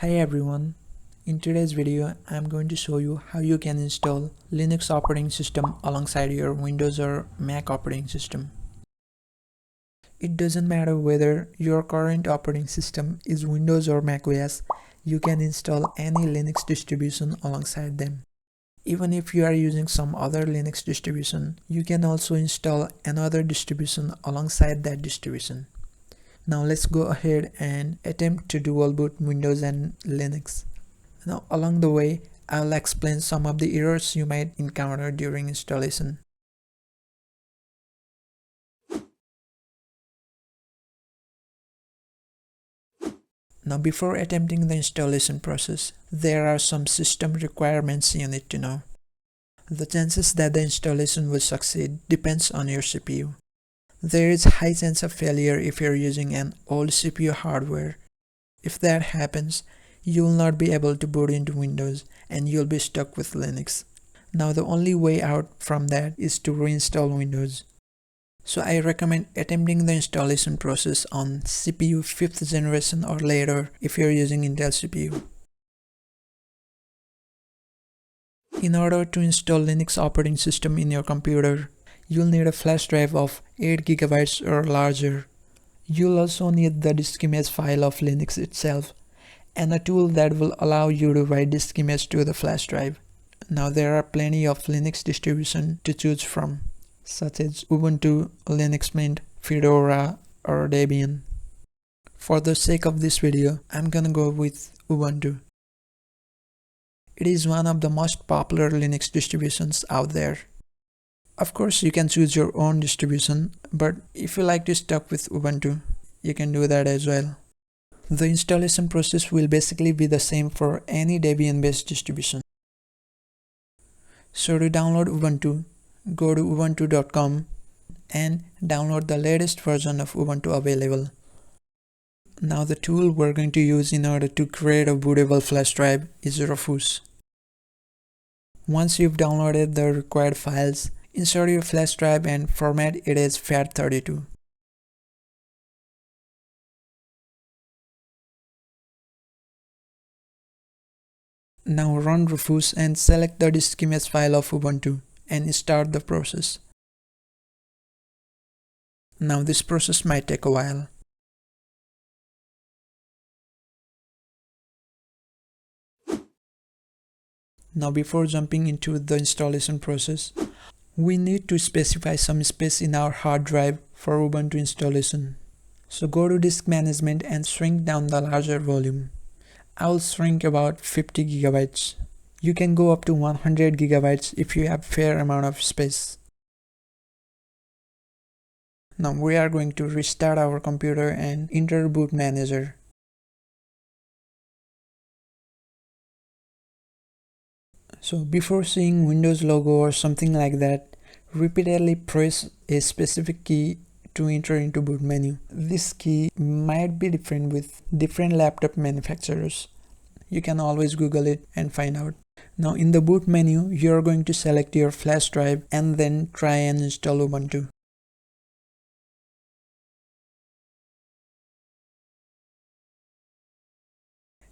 Hi everyone, in today's video I'm going to show you how you can install Linux operating system alongside your Windows or Mac operating system. It doesn't matter whether your current operating system is Windows or macOS, you can install any Linux distribution alongside them. Even if you are using some other Linux distribution, you can also install another distribution alongside that distribution. Now let's go ahead and attempt to dual boot Windows and Linux. Now along the way, I'll explain some of the errors you might encounter during installation. Now before attempting the installation process, there are some system requirements you need to know. The chances that the installation will succeed depends on your CPU. There is high chance of failure if you're using an old CPU hardware. If that happens, you will not be able to boot into Windows and you'll be stuck with Linux. Now the only way out from that is to reinstall Windows. So I recommend attempting the installation process on CPU 5th generation or later if you're using Intel CPU. In order to install Linux operating system in your computer, you'll need a flash drive of 8 GB or larger. You'll also need the disk image file of Linux itself and a tool that will allow you to write disk image to the flash drive. Now there are plenty of Linux distributions to choose from, such as Ubuntu, Linux Mint, Fedora, or Debian. For the sake of this video, I'm gonna go with Ubuntu. It is one of the most popular Linux distributions out there. Of course, you can choose your own distribution, but if you like to stick with Ubuntu, you can do that as well. The installation process will basically be the same for any Debian-based distribution. So to download Ubuntu, go to ubuntu.com and download the latest version of Ubuntu available. Now the tool we're going to use in order to create a bootable flash drive is Rufus. Once you've downloaded the required files, insert your flash drive and format it as FAT32. Now run Rufus and select the disk image file of Ubuntu and start the process. Now this process might take a while. Now before jumping into the installation process, we need to specify some space in our hard drive for Ubuntu installation. So go to disk management and shrink down the larger volume. I'll shrink about 50 GB. You can go up to 100 GB if you have fair amount of space. Now we are going to restart our computer and enter boot manager. So before seeing Windows logo or something like that, repeatedly press a specific key to enter into boot menu. This key might be different with different laptop manufacturers. You can always Google it and find out. Now in the boot menu, you're going to select your flash drive and then try and install Ubuntu.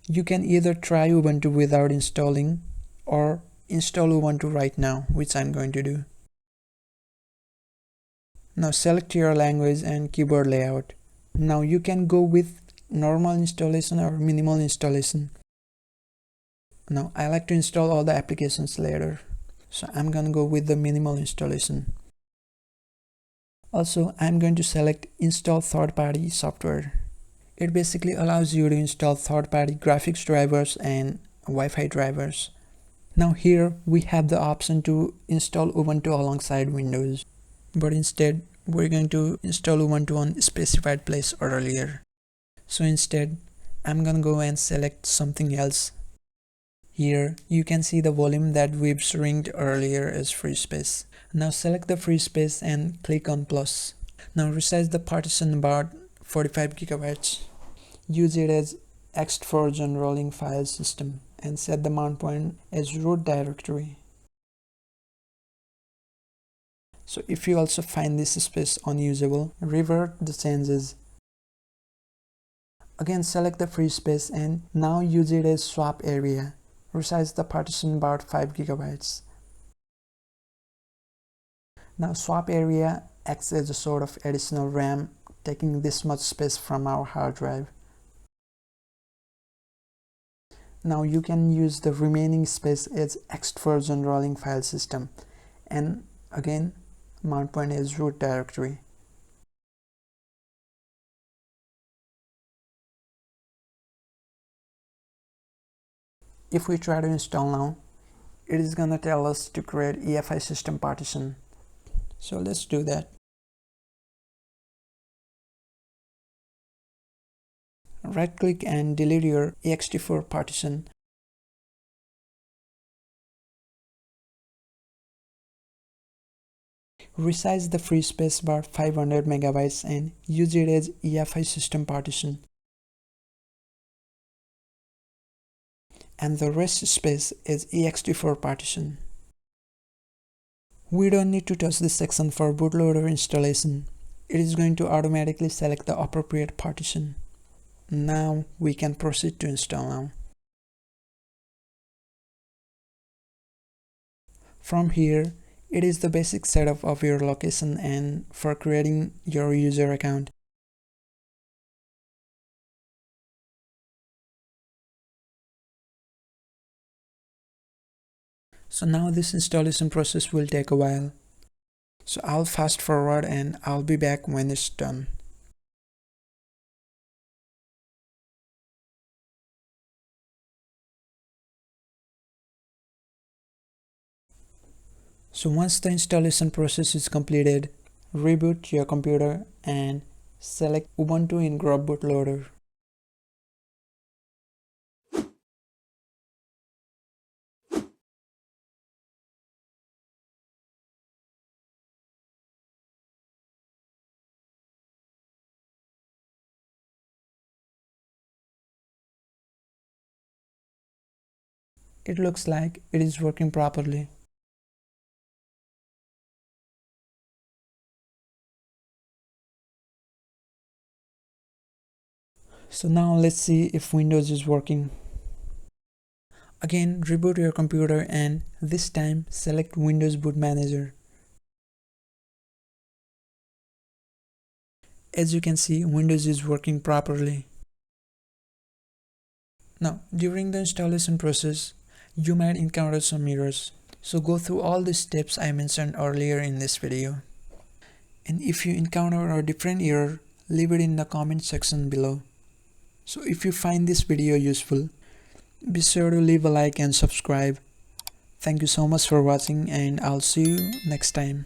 You can either try Ubuntu without installing or install Ubuntu right now, which I'm going to do. Now select your language and keyboard layout. Now you can go with normal installation or minimal installation. Now I like to install all the applications later, so I'm gonna go with the minimal installation. Also, I'm going to select install third-party software. It basically allows you to install third-party graphics drivers and Wi-Fi drivers. Now here we have the option to install Ubuntu alongside Windows, but instead we're going to install Ubuntu on a specified place earlier. So instead I'm gonna go and select something else. Here you can see the volume that we've shrinked earlier as free space. Now select the free space and click on plus. Now resize the partition about 45 GB. Use it as ext4gen rolling file system and set the mount point as root directory. So if you also find this space unusable, revert the changes. Again, select the free space and now use it as swap area. Resize the partition about 5 GB. Now swap area acts as a sort of additional RAM, taking this much space from our hard drive. Now you can use the remaining space as ext4 rolling file system, and again mount point as root directory. If we try to install now, it is gonna tell us to create EFI system partition. So let's do that. Right click and delete your ext4 partition. Resize the free space about 500 MB and use it as EFI system partition. And the rest space is ext4 partition. We don't need to touch this section for bootloader installation. It is going to automatically select the appropriate partition. Now we can proceed to install now. From here, it is the basic setup of your location and for creating your user account. So now this installation process will take a while. So I'll fast forward and I'll be back when it's done. So once the installation process is completed, reboot your computer and select Ubuntu in Grub bootloader. It looks like it is working properly. So now let's see if Windows is working. Again, reboot your computer and this time select Windows Boot Manager. As you can see, Windows is working properly. Now, during the installation process, you might encounter some errors. So go through all the steps I mentioned earlier in this video. And if you encounter a different error, leave it in the comment section below. So if you find this video useful, be sure to leave a like and subscribe. Thank you so much for watching and I'll see you next time.